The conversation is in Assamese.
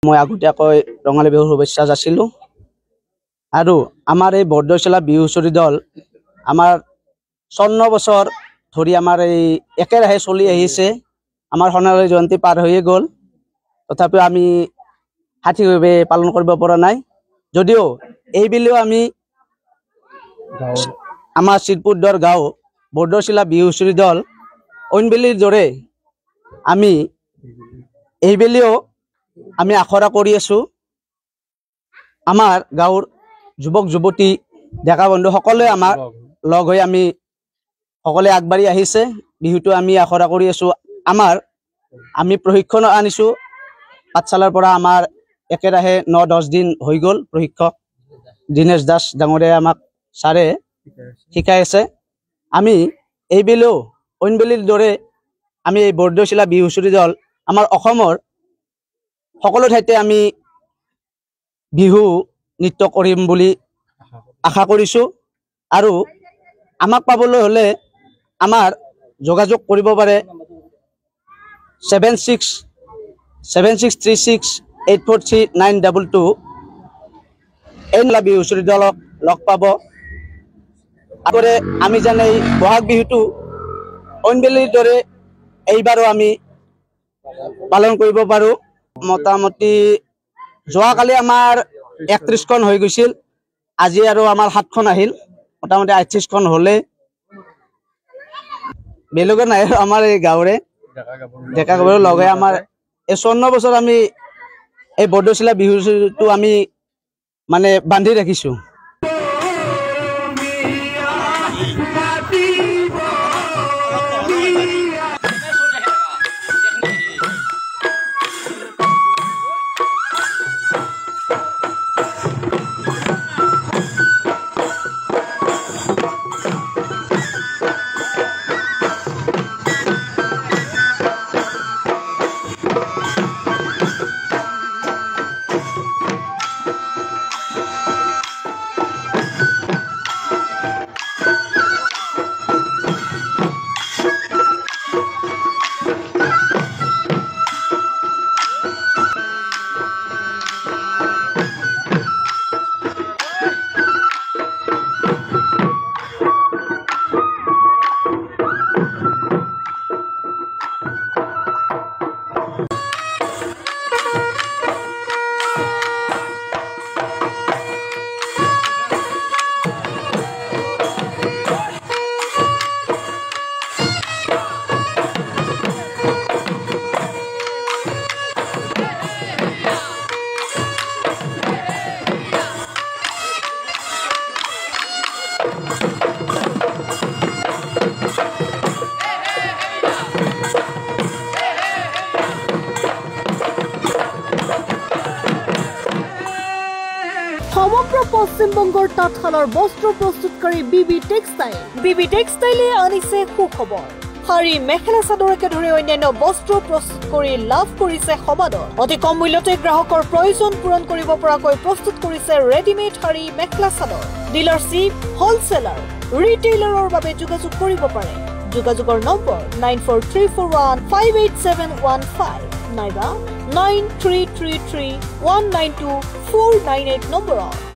মই আগতীয়াকৈ ৰঙালী বিহুৰ শুভেচ্ছা যাচিলোঁ আৰু আমাৰ এই বৰদৈচিলা বিহু হুঁচৰি দল আমাৰ 54 বছৰ ধৰি আমাৰ এই একেৰাহে চলি আহিছে। আমাৰ সোণালী জয়ন্তী পাৰ হৈয়ে গ'ল, তথাপিও আমি সঠিকভাৱে পালন কৰিব পৰা নাই। যদিও এইবেলিও আমি আমাৰ চিৰপুৰ গাঁও বৰদৈচিলা বিহু হুঁচৰি দল অইনবেলিৰ দৰে আমি এইবেলিও আমি আখৰা কৰি আছো। আমাৰ গাঁৱৰ যুৱক যুৱতী ডেকা বন্ধু সকলোৱে আমাৰ লগ হৈ আমি সকলোৱে আগবাঢ়ি আহিছে। বিহুটো আমি আখৰা কৰি আছো। আমি প্ৰশিক্ষণ আনিছো পাঠশালাৰ পৰা। আমাৰ একেৰাহে 9-10 দিন হৈ গ'ল। প্ৰশিক্ষক দিনেশ দাস ডাঙৰীয়াই আমাক ছাৰে শিকাই আছে। আমি এইবেলিও অইনবেলিৰ দৰে আমি এই বৰদৈচিলা বিহু হুঁচৰি দল আমাৰ অসমৰ সকলো ঠাইতে আমি বিহু নৃত্য কৰিম বুলি আশা কৰিছোঁ। আৰু আমাক পাবলৈ হ'লে আমাৰ যোগাযোগ কৰিব পাৰে 7636843922 এই বিহু হুঁচৰি দলক লগ পাব। আগৰে আমি জানে বহাগ বিহুটো অইনবেলিৰ দৰে এইবাৰো আমি পালন কৰিব পাৰোঁ। মোটামুটি যোৱাকালি আমাৰ 31খন হৈ গৈছিল, আজি আৰু আমাৰ 7খন আহিল, মোটামুটি 38খন হ'লে। বেলেগৰ নাই, আমাৰ এই গাঁৱৰে ডেকা গাভৰু লগে আমাৰ এই 54 বছৰ আমি এই বৰদৈচিলা বিহুটো আমি মানে বান্ধি ৰাখিছোঁ। সমগ্ৰ পশ্চিমবঙ্গৰ তাঁতশালৰ বস্ত্ৰ প্ৰস্তুতকাৰী বিবি টেক্সটাইল। বিবি টেক্সটাইলে আনিছে সুখবৰ। শাৰী মেখেলা চাদৰকে ধৰি অন্যান্য বস্ত্ৰ প্ৰস্তুত কৰি লাভ কৰিছে সমাদৰ। অতি কম মূল্যতে গ্ৰাহকৰ প্ৰয়োজন পূৰণ কৰিব পৰাকৈ প্ৰস্তুত কৰিছে ৰেডিমেড শাৰী মেখেলা চাদৰ। ডিলাৰশ্বিপ, হোলচেলাৰ, ৰিটেইলাৰৰ বাবে যোগাযোগ কৰিব পাৰে। যোগাযোগৰ নম্বৰ 9434158715 নাইবা 9333192498 নম্বৰত।